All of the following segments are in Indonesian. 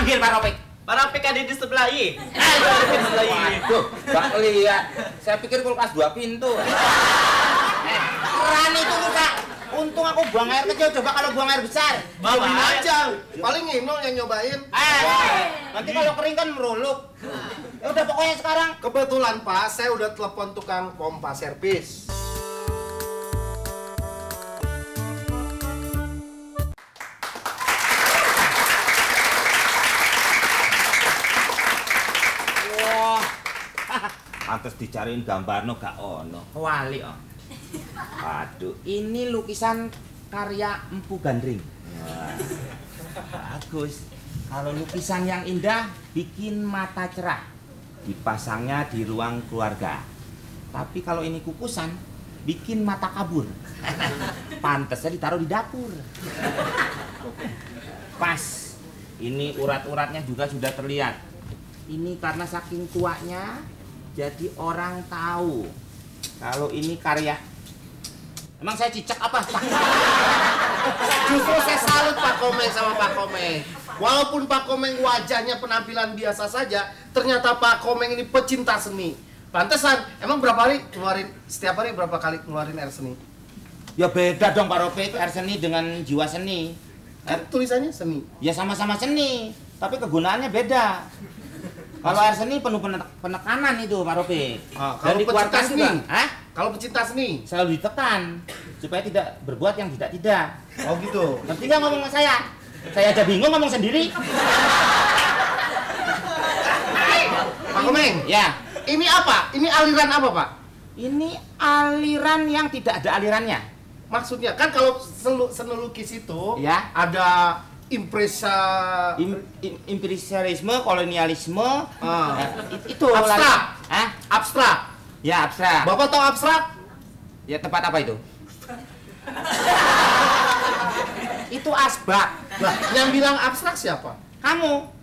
Panggil Pak Ropik. Pak Ropik ada di sebelah ini. Di sebelah ini. Waduh, gak lihat. Saya pikir kulkas 2 pintu. Keran itu rusak. Untung aku buang air kecil, coba kalau buang air besar. Cobain aja. Paling Inul yang nyobain. Nanti kalau kering kan meruluk. Ya udah pokoknya sekarang. Kebetulan Pak, saya udah telepon tukang pompa servis. Wah. Pantes dicariin gambarno gak ono. Wali oh. Waduh, ini lukisan karya Empu Gandring. Wah, bagus. Kalau lukisan yang indah bikin mata cerah. Dipasangnya di ruang keluarga. Tapi kalau ini kukusan bikin mata kabur. Pantasnya ditaruh di dapur. Pas. Ini urat-uratnya juga sudah terlihat. Ini karena saking tuanya jadi orang tahu kalau ini karya. Emang saya cicak apa? Justru saya salut Pak Komeng sama Pak Komeng. Walaupun Pak Komeng wajahnya penampilan biasa saja, ternyata Pak Komeng ini pecinta seni. Pantesan, emang berapa hari keluarin, setiap hari berapa kali keluarin air seni? Ya beda dong Pak Ropik, air seni dengan jiwa seni. Kan tulisannya seni. Ya sama-sama seni, tapi kegunaannya beda. Kalau air seni penuh penekanan itu Pak Ropik. Kalau pecinta seni? Hah? Kalau pecinta seni? Selalu ditekan, supaya tidak berbuat yang tidak-tidak. Oh gitu? Ngerti nggak ngomong sama saya? Saya aja bingung ngomong sendiri. Pak Komeng? Ya. Ini apa? Ini aliran apa Pak? Ini aliran yang tidak ada alirannya. Maksudnya, kan kalau seni lukis itu Ya. ada Impresionisme, kolonialisme, itu abstrak. Hah? Abstrak. Ya abstrak. Bapak tahu abstrak? Ya tempat apa itu? Itu asbak. Lah, yang bilang abstrak siapa? Kamu.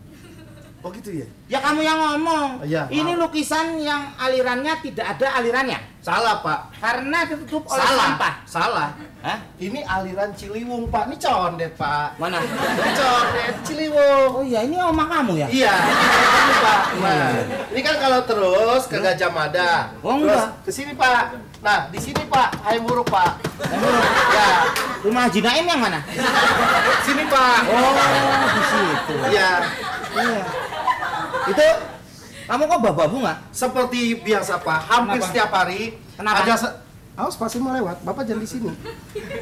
Oh gitu ya? Ya kamu yang ngomong. Ya, ini maaf. lukisan yang alirannya tidak ada alirannya. Salah Pak. Karena ditutup oleh Salah. sampah. Salah. Hah? Ini aliran Ciliwung Pak. Ini condet Pak. Mana? Ini condet Ciliwung. Oh iya, ini omah kamu ya? Iya. Ini Pak. Nah, ini kan kalau terus ke Gajah Mada. Oh, terus enggak. ke sini Pak. Nah, di sini Pak. Hayam Buruk Pak. Ya. Rumah Haji Naim yang mana? Sini Pak. Oh, di situ. Iya. Iya. Itu kamu kok bawa bunga? Seperti biasa Pak. Hampir Kenapa? setiap hari Kenapa? ada awas pasti mau lewat. Bapak jangan di sini.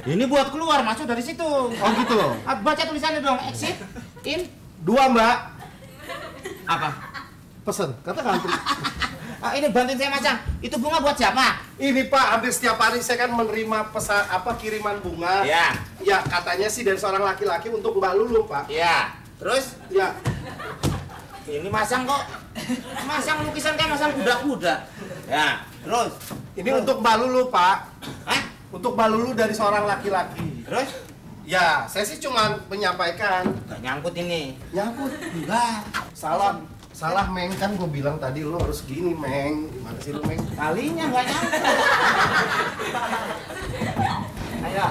Ini buat keluar, masuk dari situ. Oh gitu. Baca tulisannya dong, exit, in, 2 Mbak. apa? Pesen. Katakan. Ini bantuin saya macam. Itu bunga buat siapa? Ini Pak, hampir setiap hari saya kan menerima pesan kiriman bunga. Ya. Ya, katanya sih dari seorang laki-laki untuk Mbak Lulu, Pak. Ya. Terus? Ya. Ini masang kok. Masang lukisan kayak masang kuda-kuda. Ya. Terus? Ini untuk Mbak Lulu, Pak. Hah? Untuk Mbak Lulu dari seorang laki-laki. Terus? Ya, saya sih cuma menyampaikan. Gak nyangkut ini. Nyangkut. Enggak. Salah. Salah, Meng. Kan gue bilang tadi lo harus gini, Meng. Gimana sih lo, Meng? Kalinya nggak nyangkut. Ayo.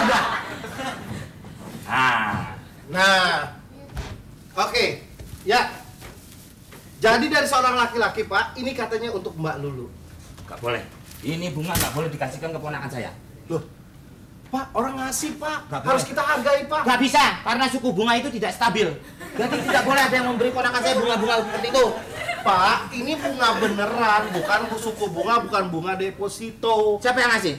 Udah. Nah. Oke. Ya. Jadi dari seorang laki-laki, Pak, ini katanya untuk Mbak Lulu. Gak boleh. Ini bunga nggak boleh dikasihkan ke ponakan saya. Loh, Pak, orang ngasih, Pak. Nggak Harus boleh. kita hargai, Pak. Nggak bisa, karena suku bunga itu tidak stabil. Jadi tidak boleh ada yang memberi ponakan saya bunga-bunga seperti itu. Pak, ini bunga beneran, bukan suku bunga, bukan bunga deposito. Siapa yang ngasih?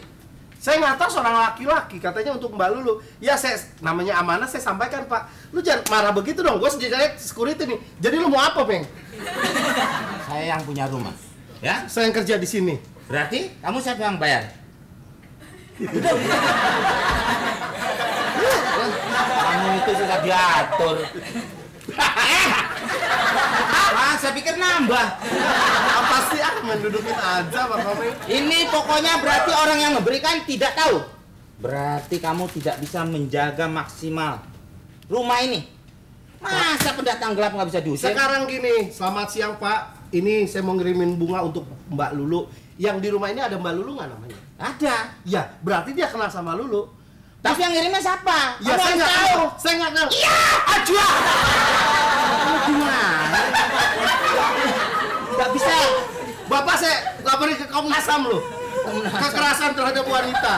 Saya nggak tahu seorang laki-laki, katanya untuk Mbak Lulu. Ya, saya namanya amanah, saya sampaikan, Pak. Lu jangan marah begitu dong, gue sejak security nih. Jadi lu mau apa, Peng? Saya yang punya rumah. Ya? Saya yang kerja di sini. Berarti kamu siapa yang bayar? Kamu itu susah diatur. Saya pikir nambah. Apa sih mendudukin aja, Pak Komeng? Ini pokoknya berarti orang yang memberikan tidak tahu. Berarti kamu tidak bisa menjaga maksimal rumah ini. Masa pendatang gelap nggak bisa diusir? Sekarang gini, selamat siang, Pak. Ini saya mau ngirimin bunga untuk Mbak Lulu. Yang di rumah ini ada Mbak Lulu nggak namanya? Ada. Ya, berarti dia kenal sama Lulu. Tapi yang ngirimnya siapa? Ya saya nggak tahu. Saya nggak tahu. Iya, ajwa. Gimana? Nggak bisa. Bapak saya laporin ke Komnas HAM loh. Kekerasan terhadap wanita.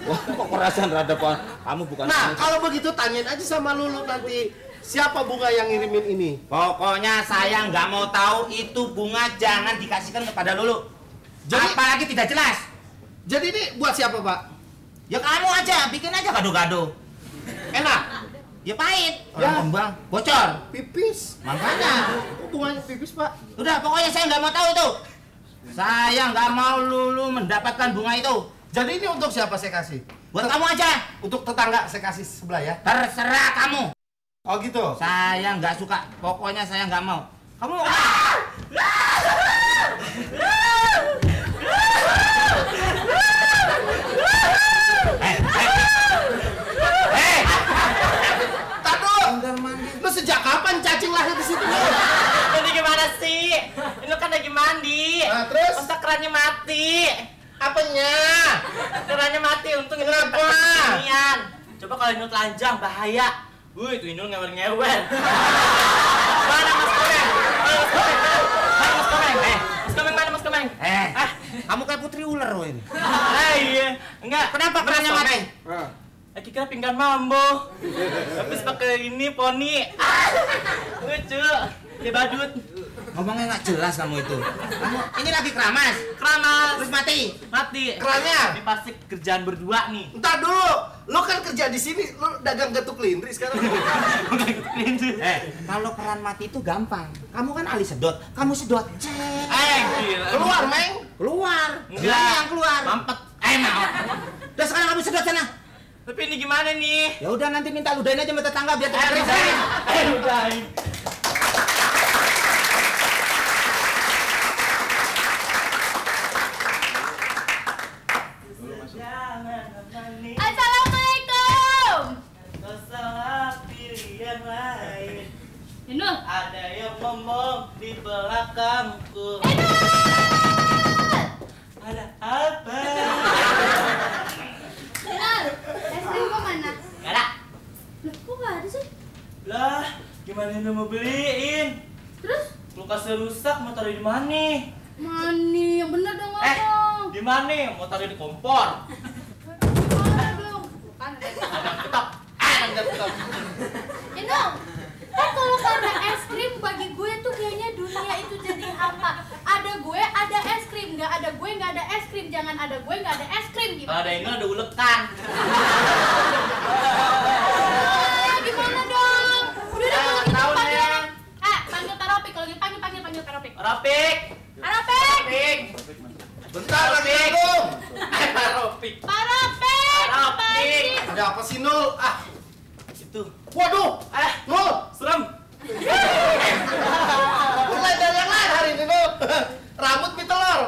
Wah, kekerasan terhadap kamu bukan. Nah, kalau begitu tanyain aja sama Lulu nanti siapa bunga yang ngirimin ini. Pokoknya saya nggak mau tahu itu bunga jangan dikasihkan kepada Lulu. Apalagi tidak jelas. Jadi ini buat siapa, Pak? Ya kamu aja, bikin aja gado-gado. Enak. Ya pahit. Ya. Orang kembang bocor. Pipis. Makanya. Bunganya pipis, Pak. Udah, pokoknya saya nggak mau tahu itu. Saya nggak mau Lulu mendapatkan bunga itu. Jadi ini untuk siapa saya kasih? Buat kamu aja. Untuk tetangga saya kasih sebelah ya. Terserah kamu. Oh gitu. Saya nggak suka. Pokoknya saya nggak mau. Kamu mau? Lu sejak kapan cacing lahir di situ? Ini gimana sih? Ini kan lagi mandi. Nah, terus? Masa kerannya mati? Apanya? Kerannya mati, untung itu Kenapa? beginian. Coba kalau Inul telanjang bahaya. Itu Inul ngewer-ngewer. Mana Mas Komeng? Mana Mas Komeng? Mana Mas Komeng? Mas Komeng mana Mas Komeng? Kamu kayak putri ular loh ini. Iya. Enggak. Kenapa kerannya Mas mati? Komeng. Lagi kira pinggan mambo. Habis pakai ini poni. Lucu. Dia badut. Ngomongnya nggak jelas kamu itu. Kamu ini lagi keramas. Keramas. Terus mati. Mati. Kerannya? Ini pasti kerjaan berdua nih. Entar dulu. Lu kan kerja di sini, lu dagang getuk lindri sekarang. Kalau keran mati itu gampang. Kamu kan ahli sedot. Kamu sedot. Cek. Gila. Keluar, Meng. Keluar. Enggak. Bilangnya yang keluar. Mampet. Mau. Udah sekarang kamu sedot sana. Tapi ini gimana nih? Ya udah nanti minta ludahin aja sama tetangga biar cepat Ludahin. kering. Ludahin. Assalamualaikum. Salah pilih yang lain. Inul. Ada yang ngomong di belakangku. Ada apa? Inul, es krim kok mana? Gak ada. Loh, kok gak ada sih? Lah, gimana lu mau beliin? Terus? Kulkasnya rusak, mau taruh di mana? Mani, yang bener dong ngomong. Di mana? Mau taruh di kompor. Mana dong? Bukan, ada. Ketok. Ketok. Inul, kan kalau karena es krim bagi gue tuh kayaknya dunia itu jadi hampa. Ada gue, ada es krim. Gak ada gue, gak ada es krim. Jangan ada gue, gak ada es krim. Kalau Gimana? ada ini ada ulekan. Gimana dong? Udah kalau gitu tahu panggil deh. anak. Panggil Taropik. Kalau gitu panggil Taropik. Rapik. Taropik! Rapik. Bentar lagi dong. Rapik. Taropik! Taropik. Ada apa sih, Nul? Itu. Waduh. Nul. Serem. Mulai dari yang lain hari ini, Nul. Rambut mie telur.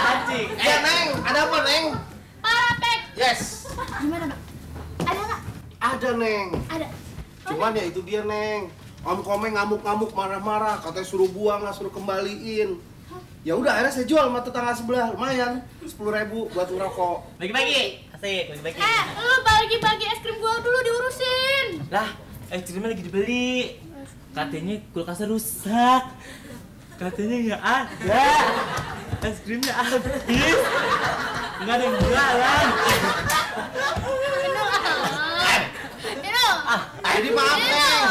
Anjing. Ya, Neng. Ada apa, Neng? Taropik! Yes. Gimana, Bang? Ada nggak? Ada, Neng. Ada. Cuman ya itu dia, Neng. Om Komeng ngamuk-ngamuk, marah-marah, katanya suruh buang, nggak suruh kembaliin. Ya udah, akhirnya saya jual sama tetangga sebelah, lumayan, 10.000 buat ngerokok. Bagi-bagi. Asik, bagi-bagi. Lu bagi-bagi es krim gua dulu diurusin. Lah, es krimnya lagi dibeli. Katanya kulkasnya rusak. Katanya nggak ada. Es krimnya habis. Nggak ada yang jualan. Inul. Jadi maaf, Neng.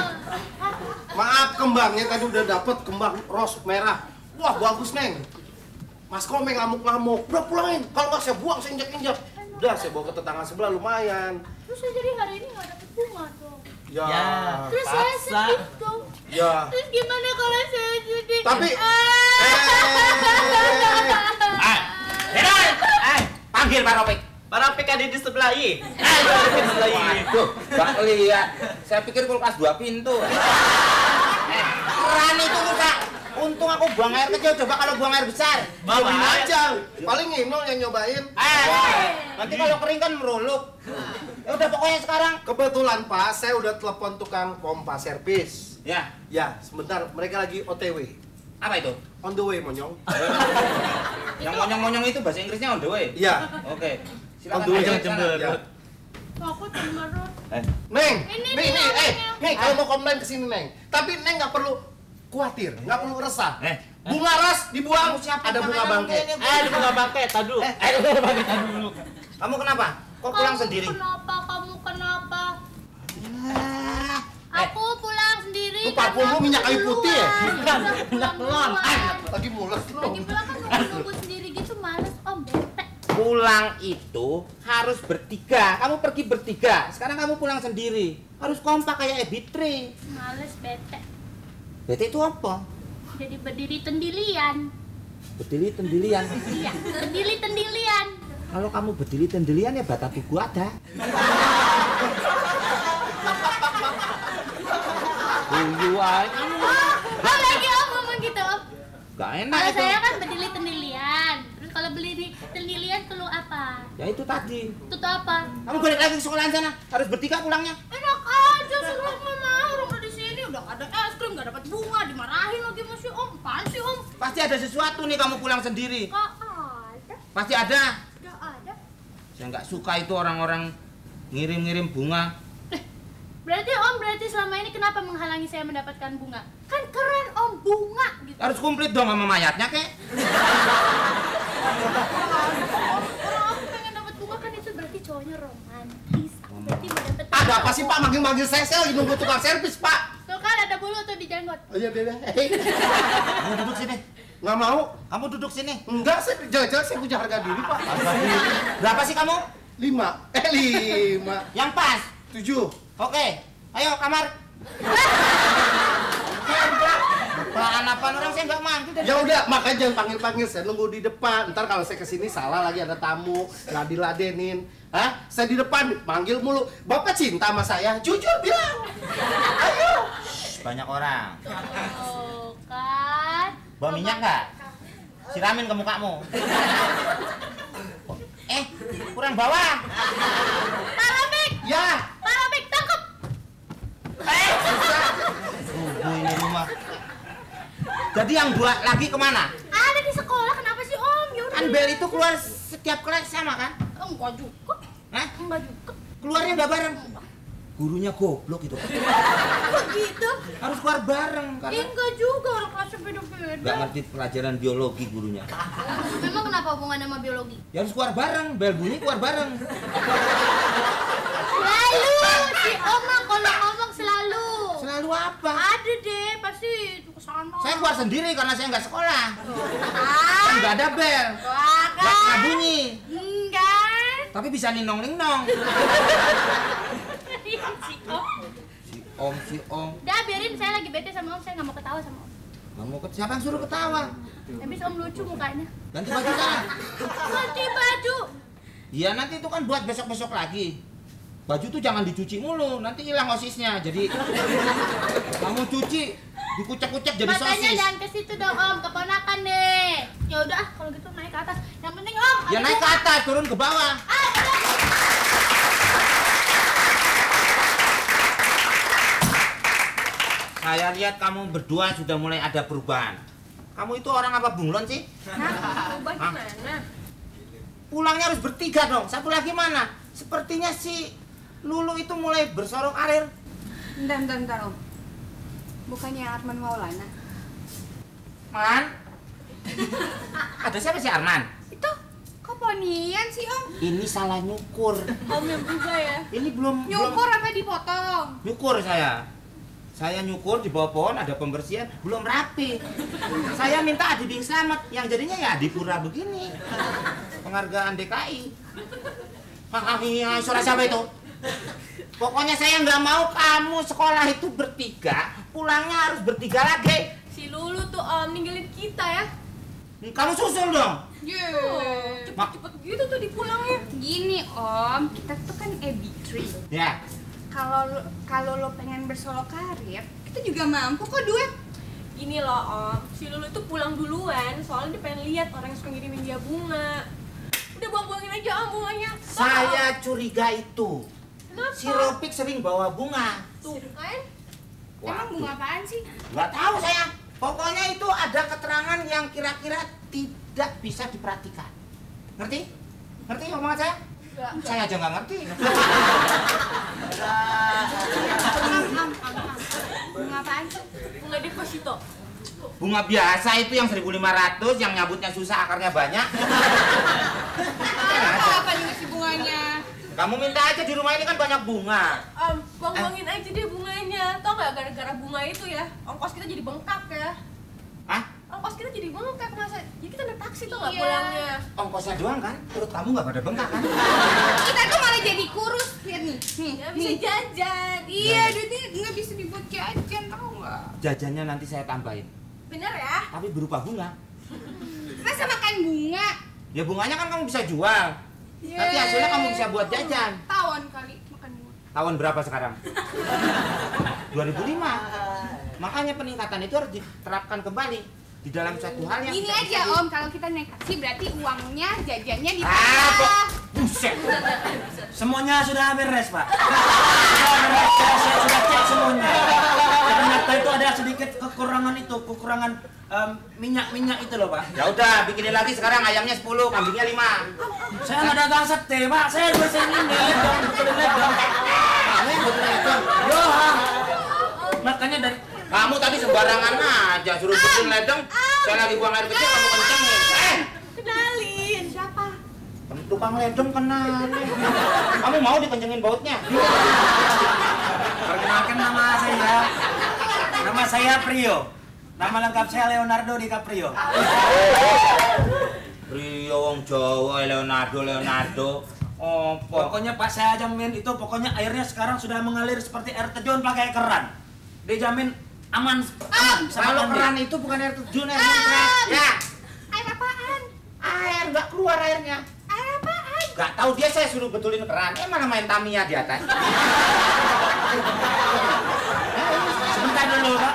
Maaf, kembangnya tadi udah dapet kembang ros merah. Wah, bagus, Neng. Mas Komeng ngamuk-ngamuk. Udah pulangin. Kalau nggak saya buang, saya injak-injak. Udah, saya bawa ke tetangga sebelah, lumayan. Terus saya jadi hari ini nggak dapet bunga dong. Ya. Terus saya paksa. sedih dong. Ya. Terus gimana kalau saya sedih? Tapi. Panggil Pak Ropik. Pak Rapik ada di sebelah I. Ada di sebelah I. Waduh, gak lihat. Saya pikir kulkas 2 pintu. Keran itu rusak. Untung aku buang air kecil, coba kalau buang air besar. Bawain aja. Paling Inul yang nyobain. Nanti kalau kering kan meruluk. Ya udah pokoknya sekarang. Kebetulan, Pak, saya udah telepon tukang pompa servis. Ya, Ya, sebentar. Mereka lagi OTW. apa itu? On the way, Monyong. Yang monyong-monyong itu bahasa Inggrisnya on the way. Iya. Oke. On Silakan. the way. ayo, Jangan sana. jember. Ya. Aku cemberut. Neng, Ini nih, dia, nih, kalau mau komplain ke sini Neng. Tapi Neng nggak perlu khawatir, nggak perlu resah. Bunga ras dibuang, ada bunga bangke. Di bunga bangke, tadu. Bunga bangke, tadu dulu. Kamu kenapa? Kok pulang sendiri? Kamu kenapa? Aku pulang sendiri. Itu parfummu minyak kayu putih ya? Minyak telon. Lagi mules lu. Lagi pulang kan nunggu sendiri gitu males Om, bete. Pulang itu harus bertiga. Kamu pergi bertiga. Sekarang kamu pulang sendiri. Harus kompak kayak Ebitri. Males bete. Bete itu apa? Jadi berdiri tendilian. Berdiri tendilian. Iya, berdiri tendilian. Kalau kamu berdiri tendilian ya bata tubuh ada. Oh lagi Om ngomong gitu Om. Gak enak Kalau itu. saya kan berdiri tendilian. Terus kalau berdiri tendilian keluh apa? Ya itu tadi. Itu tuh apa? Kamu balik lagi ke sekolahan sana. Harus bertiga pulangnya. Enak aja suruh mama. Orang udah di sini udah gak ada es krim, gak dapat bunga, dimarahin lagi masih Om. Apaan sih Om? Pasti ada sesuatu nih kamu pulang sendiri. Gak ada. Pasti ada. Gak ada. Saya nggak suka itu orang-orang ngirim-ngirim bunga. Berarti selama ini kenapa menghalangi saya mendapatkan bunga? Kan keren Om, bunga gitu. Harus komplit dong sama mayatnya kek. Orang aku pengen dapat bunga kan itu berarti cowoknya romantis. Aku berarti mau dapat. Ada apa sih Pak? Manggil-manggil saya lagi nunggu tukang servis Pak. Tuh kan ada bulu tuh di jenggot. Oh iya, Bebe. Kamu duduk sini. Nggak mau? Kamu duduk sini. Enggak, saya jelas-jelas saya punya harga diri Pak. Berapa sih kamu? 5. Yang pas. 7. Oke. Ayo kamar. Apaan orang saya nggak manggil dari Ya udah, makanya jangan panggil-panggil, saya nunggu di depan. Ntar kalau saya kesini salah lagi ada tamu, nggak diladenin. Hah? Saya di depan, panggil mulu. Bapak cinta sama saya? Jujur bilang. Ayo. banyak orang. Oh, kan. Bawa minyak nggak? Siramin ke mukamu. Kurang bawah. Parabik, Ya. Parabik, tangkap. Ini rumah. Jadi yang dua lagi kemana? Ada di sekolah, kenapa sih Om? Yaudah. Kan bel itu keluar setiap kelas sama kan? Enggak juga. Hah? Enggak juga. Keluarnya nggak bareng. Gurunya goblok itu. Kok gitu? Harus keluar bareng karena Enggak juga, orang kelasnya beda-beda. nggak ngerti pelajaran biologi gurunya. Memang kenapa hubungannya sama biologi? Ya harus keluar bareng, bel bunyi keluar bareng. Selalu si Oma kalau ngomong selalu. Selalu apa? Ada deh, pasti itu kesana. Saya keluar sendiri karena saya nggak sekolah. Ah, Kan nggak ada bel, wah, nggak kan? bunyi. Enggak. Tapi bisa ninong-ninong. Si Om. Udah biarin, saya lagi bete sama Om, saya nggak mau ketawa sama Om. Nggak mau siapa yang suruh ketawa? Habis Om lucu mukanya. Ganti baju sana. Ganti baju. Iya nanti itu kan buat besok-besok lagi. Baju tuh jangan dicuci mulu, nanti hilang osisnya. Jadi kamu cuci, dikucek-kucek jadi Matanya sosis. jangan ke situ dong Om, keponakan deh. Ya udah, kalau gitu naik ke atas. Yang penting Om. Ya ada naik ke bunga. atas, turun ke bawah. Saya lihat kamu berdua sudah mulai ada perubahan. Kamu itu orang apa bunglon sih? Hah? Ubah gimana? Pulangnya harus bertiga dong. Satu lagi mana? Sepertinya si Lulu itu mulai bersorok karir. Bentar, Om. Bukannya Arman Maulana? Man? Ada siapa sih Arman? Itu kok ponian sih, Om? Ini salah nyukur. Om yang juga ya? Ini belum Nyukur apa dipotong? nyukur saya. Saya nyukur di bawah pohon ada pembersihan belum rapi. Saya minta Adi Bing Slamet yang jadinya ya Adipura begini. Penghargaan DKI. Suara siapa itu? Pokoknya saya nggak mau kamu sekolah itu bertiga, pulangnya harus bertiga lagi. Si Lulu tuh Om ninggalin kita ya? Kamu susul dong. Cepet-cepet gitu tuh dipulangnya. Gini Om, kita tuh kan Ebitri. Ya. Kalau lo pengen bersolok karir, kita juga mampu kok duit. Gini loh Om, si Lulu itu pulang duluan soalnya dia pengen lihat orang yang suka ngirimin dia bunga. Udah buang-buangin aja Om bunganya. Saya curiga itu. Kenapa? Si Ropik sering bawa bunga. Tuh kan? Emang bunga apaan sih? Nggak tahu saya. Pokoknya itu ada keterangan yang kira-kira tidak bisa diperhatikan. Ngerti? Ngerti omongan saya? Saya aja nggak ngerti. Bunga apaan sih? Bunga deposito. Bunga biasa itu yang 1.500, yang nyabutnya susah, akarnya banyak. Apa nih ngasih bunganya? Kamu minta aja, di rumah ini kan banyak bunga. Buang-buangin aja deh bunganya. Tau nggak gara-gara bunga itu ya, ongkos kita jadi bengkak ya. Hah? Ongkos kita jadi bengkak masa? Jadi kita naik taksi tuh nggak Iya. pulangnya. Ongkosnya doang kan? Perut kamu nggak pada bengkak kan? Kita tuh malah jadi kurus. Lihat nih. Ya bisa jajan. Iya, duitnya nggak bisa dibuat jajan, tau nggak? Jajannya nanti saya tambahin, Bener ya? tapi berupa bunga. Masa makan bunga? Ya bunganya kan kamu bisa jual. Nanti hasilnya kamu bisa buat jajan. Tawon kali makan bunga. Tahun berapa sekarang? 2005. Makanya peningkatan itu harus diterapkan kembali di dalam satu hal yang Gini tidak aja bisa di- Om, kalau kita naik taksi berarti uangnya jajannya Ah, ditambah. buset. Semuanya sudah beres, Pak. Sudah beres, saya sudah cek semuanya. Ternyata itu ada sedikit kekurangan minyak itu loh, Pak. Ya udah, bikinin lagi sekarang ayamnya 10, kambingnya 5. Saya nggak dagang sate, Pak. Saya bersihin ini, betulin ledong. Yo, makanya dari Kamu tadi sembarangan aja suruh bikin ledeng. Saya lagi buang air kecil kamu kencengin. Kenalin. Siapa? Tukang ledeng kenal. Kamu mau dikencengin bautnya? perkenalkan nama saya. Nama saya Prio. Nama lengkap saya Leonardo DiCaprio. Rio wong Jawa, Leonardo. Oh, Pokoknya Pak saya jamin itu pokoknya airnya sekarang sudah mengalir seperti air terjun pakai keran. Dijamin aman. Bisa kalau mandi. keran itu bukan air terjun, air muncrat. Ya, Air apaan? air nggak keluar airnya. Air apaan? Nggak tahu dia, saya suruh betulin keran. Mana main Tamiya di atas? Sebentar dulu, Pak.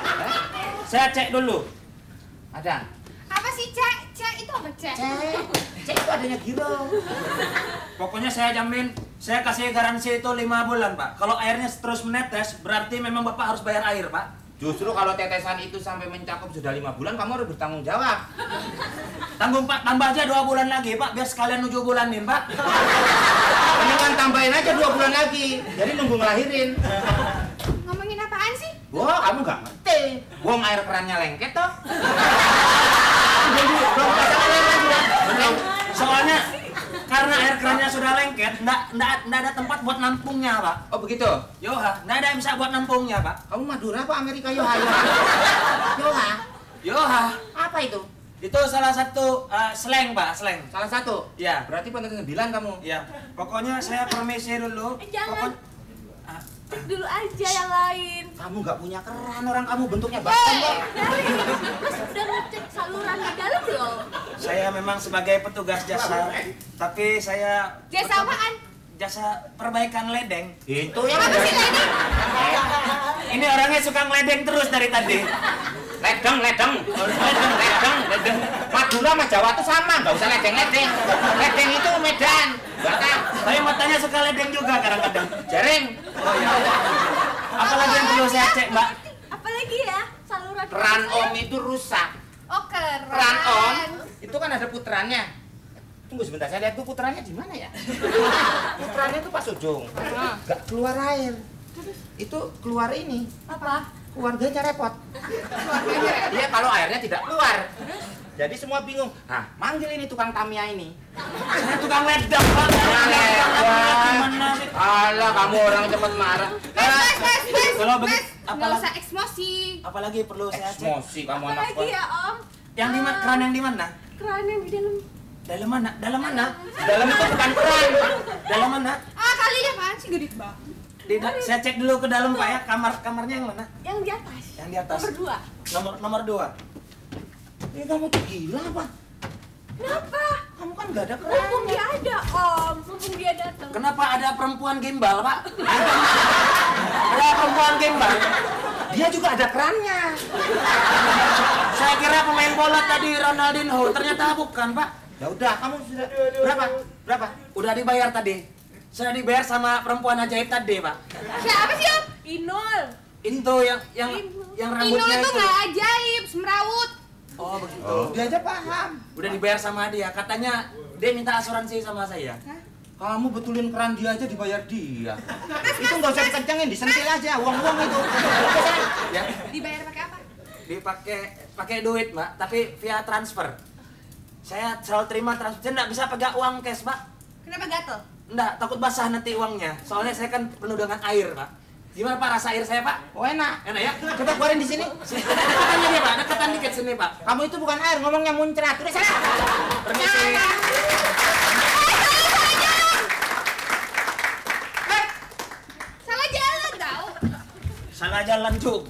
Saya cek dulu. Ada. Apa sih cek? Cek itu apa cek? Cek itu adanya giro. Pokoknya saya jamin, saya kasih garansi itu 5 bulan, Pak. Kalau airnya terus menetes, berarti memang Bapak harus bayar air, Pak. Justru kalau tetesan itu sampai mencakup sudah 5 bulan, kamu harus bertanggung jawab. Tanggung Pak, tambah aja 2 bulan lagi, Pak, biar sekalian 7 bulanin, Pak. Mendingan tambahin aja 2 bulan lagi. Jadi nunggu ngelahirin. Ngomongin apaan sih? Wah, kamu nggak ngerti. Buang air kerannya lengket toh. Soalnya karena air kerannya sudah lengket, nggak ada tempat buat nampungnya, Pak. Oh begitu. Yoha, nggak ada yang bisa buat nampungnya, Pak. Kamu Madura apa Amerika? Yoha. Yoha. Yoha, Apa itu? itu salah satu slang, Pak, slang. Salah satu. Ya, Berarti pantas 9 kamu. ya. Pokoknya saya permisi dulu. Jangan. Cek dulu aja yang lain. Kamu nggak punya keran, orang kamu bentuknya baskom kok. Terus udah ngecek saluran di dalam belum? Saya memang sebagai petugas jasa, tapi saya Jasa apaan? jasa perbaikan ledeng. Itu yang Apa sih ini? Ini orangnya suka ngeledeng terus dari tadi. ledeng. Madura sama Jawa tuh sama, nggak usah ledeng. Ledeng itu Medan. Batak. Tapi matanya suka ledeng juga kadang-kadang. Jaring. Oh iya. Apalagi yang perlu saya cek, Mbak? Apalagi ya? Saluran. Keran om itu rusak. Oh keren. Keran om itu kan ada putarannya. Tunggu sebentar, saya lihat tuh putarannya di mana ya? Putarannya tuh pas ujung. Nggak keluar air. Itu keluar ini. Apa? Keluarganya repot. Iya, kalau airnya tidak keluar. Jadi semua bingung. Nah, manggil ini tukang Tamiya ini. Saya tukang ledeng, Pak. Gimana sih? Alah, kamu orang cepat marah. Mas. Kalau begitu, Nggak apalagi, usah emosi. apalagi perlu saya cek. Emosi kamu anak Apalagi ya Om? Yang di mana? Keran yang di mana? Keran yang di dalam. Dalam mana? Dalam mana? Dalam itu bukan keran. Dalam mana? Kali ini apaan sih gede banget? Saya cek dulu ke dalam, Pak ya. Kamarnya yang mana? Yang di atas. Yang di atas. Nomor 2. Nomor 2. Ini kamu tuh gila apa? Kenapa? Kamu kan nggak ada keran. Mumpung dia ada Om. Mumpung dia datang. Kenapa ada perempuan gimbal, Pak? Ada perempuan gimbal. Dia juga ada kerannya. Saya kira pemain bola tadi Ronaldinho, ternyata bukan, Pak. Ya udah, kamu sudah berapa? Udah dibayar tadi. Saya dibayar sama perempuan ajaib tadi, Pak. Siapa sih Om? Inul. Itu yang Ino rambutnya itu itu. nggak ajaib, semrawut. Oh, begitu. Dia aja paham. Udah dibayar sama dia. Katanya dia minta asuransi sama saya. Hah? Kamu betulin keran dia aja dibayar dia. Itu nggak usah dikencengin, disentil aja uang-uang itu. Ya, Dibayar pakai apa? pakai duit, Mbak, tapi via transfer. Saya selalu terima transfer. Saya nggak bisa pegang uang cash, Mbak. Kenapa gatel? Nggak, takut basah nanti uangnya. Soalnya saya kan penuh dengan air, Pak. Gimana Pak rasa air saya, Pak? Oh enak. Enak ya? Coba keluarin di sini. Dekatan dia, Pak. Dekatan dikit sini, Pak. Kamu itu bukan air, ngomongnya muncrat. Udah sana. Permisi. Salah jalan tau. Salah jalan, Cuk.